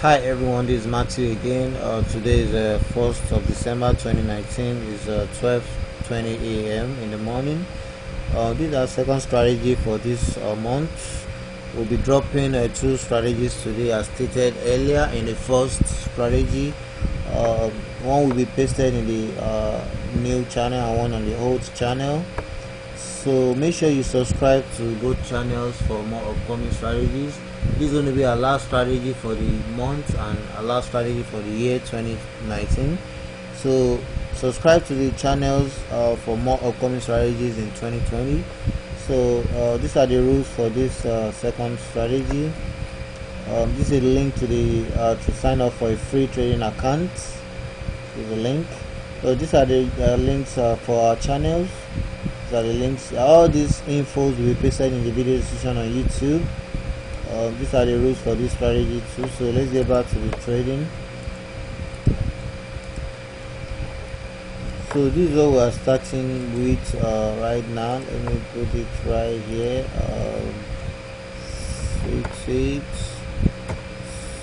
Hi everyone, this is Matthew again. Today is 1st of December 2019. It's 12:20 a.m. in the morning. This is our second strategy for this month. We'll be dropping two strategies today as stated earlier in the first strategy. One will be pasted in the new channel and one on the old channel. So make sure you subscribe to both channels for more upcoming strategies. This is going to be our last strategy for the month and our last strategy for the year 2019. So subscribe to the channels for more upcoming strategies in 2020. So these are the rules for this second strategy. This is a link to the to sign up for a free trading account. This is a link. So these are the links for our channels. These are the links. All these infos will be pasted in the video description on YouTube. These are the rules for this strategy too. So let's get back to the trading. So this is what we are starting with right now. Let me put it right here.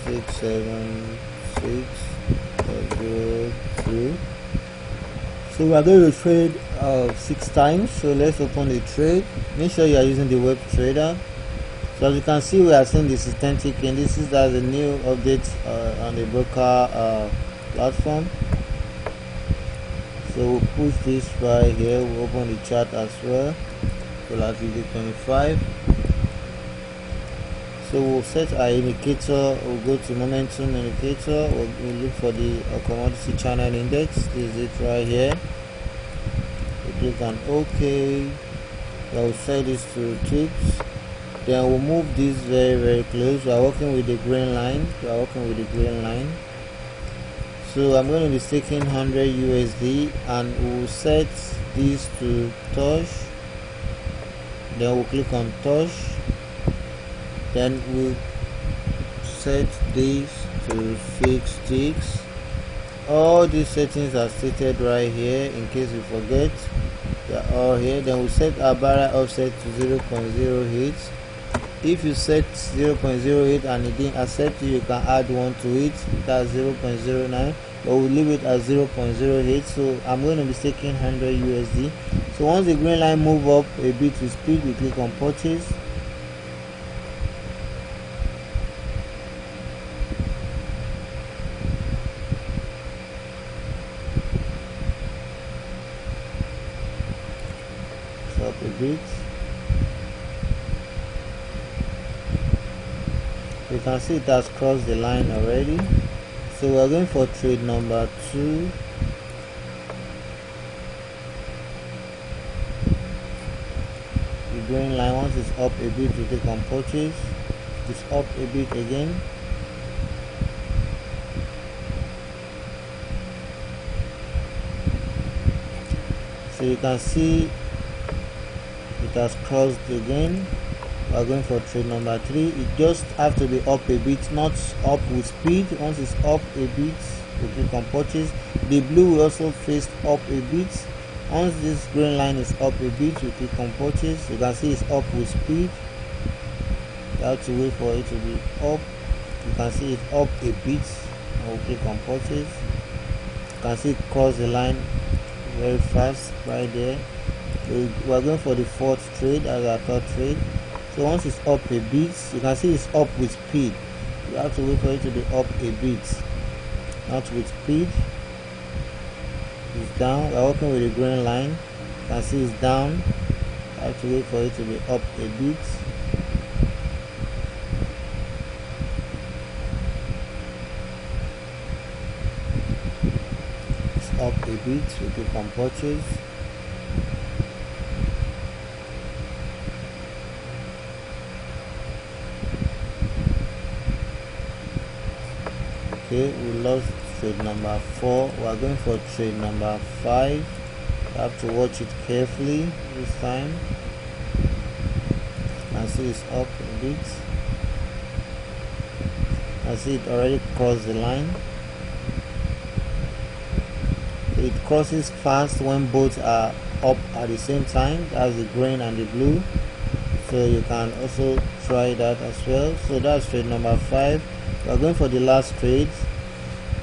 686676002. So we are going to trade 6 times. So let's open the trade. Make sure you are using the webtrader. So as you can see, we are seeing the systematic indices. That's a new update on the broker platform. So we'll push this right here. We'll open the chart as well. Volatility 25. So we'll set our indicator. We'll go to momentum indicator. We'll look for the commodity channel index. This is it right here. We'll click on OK. Then we'll set this to ticks. Then we'll move this very close. We are working with the green line. So I'm going to be staking 100 USD and we'll set this to touch. Then we'll click on touch. Then we'll set this to 6 ticks. All these settings are stated right here in case you forget. They are all here. Then we'll set our barrier offset to 0.08. If you set 0.08 and it didn't accept you can add 1 to it. That's 0.09, but we'll leave it at 0.08. So I'm going to be taking 100 USD. So once the green line move up a bit with speed, we click on purchase. So up a bit. You can see it has crossed the line already. So we're going for trade number 2. The green line, once it's up a bit, we click on purchase. It's up a bit again. So you can see it has crossed again. We are going for trade number 3. It just have to be up a bit, not up with speed. Once it's up a bit, we click on purchase. The blue will also face up a bit. Once this green line is up a bit, we click on purchase. You can see it's up with speed. You have to wait for it to be up. You can see it's up a bit, and we'll click on purchase. You can see it cross the line very fast right there. We are going for the 4th trade as our 3rd trade. So once it's up a bit, you can see it's up with speed. You have to wait for it to be up a bit, not with speed. It's down. We're working with the green line. You can see it's down. You have to wait for it to be up a bit. It's up a bit. We click on purchase. Okay, we lost trade number 4. We are going for trade number 5. You have to watch it carefully this time. I see it's up a bit. I see it already crossed the line. It crosses fast when both are up at the same time. That's the green and the blue. So you can also try that as well. So that's trade number 5. We are going for the last trade.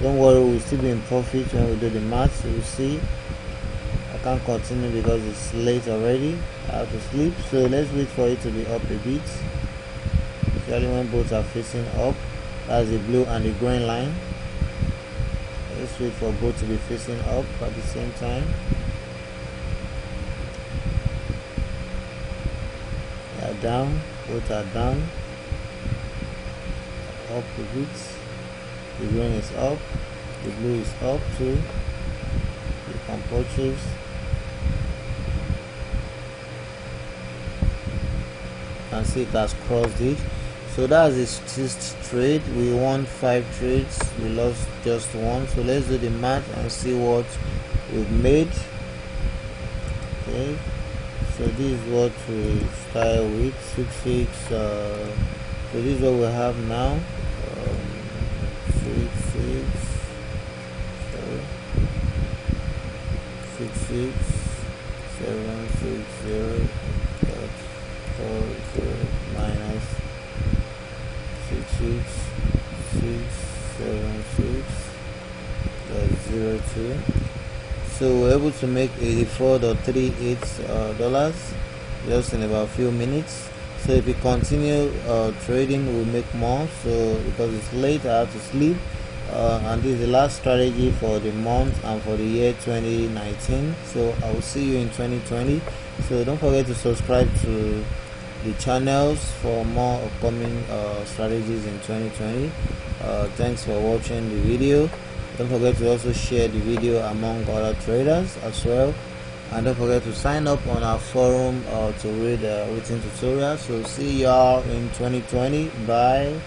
Don't worry, we'll still be in profit when we do the maths. You will see I can't continue because it's late already. I have to sleep, so let's wait for it to be up a bit, especially when both are facing up. That's the blue and the green line. Let's wait for both to be facing up at the same time. They are down, both are down, up a bit. The green is up, the blue is up too. You can purchase. You can see it has crossed it. So that's the sixth trade. We won 5 trades, we lost just 1. So let's do the math and see what we've made. Okay, so this is what we start with, 66. So this is what we have now. 66760 .40 minus 66676.02. So we're able to make $84.38 just in about a few minutes. So if we continue trading, we'll make more. So because it's late, I have to sleep. And this is the last strategy for the month and for the year 2019. So I will see you in 2020. So don't forget to subscribe to the channels for more upcoming strategies in 2020. Thanks for watching the video. Don't forget to also share the video among other traders as well, and don't forget to sign up on our forum to read written tutorials. So see y'all in 2020. Bye.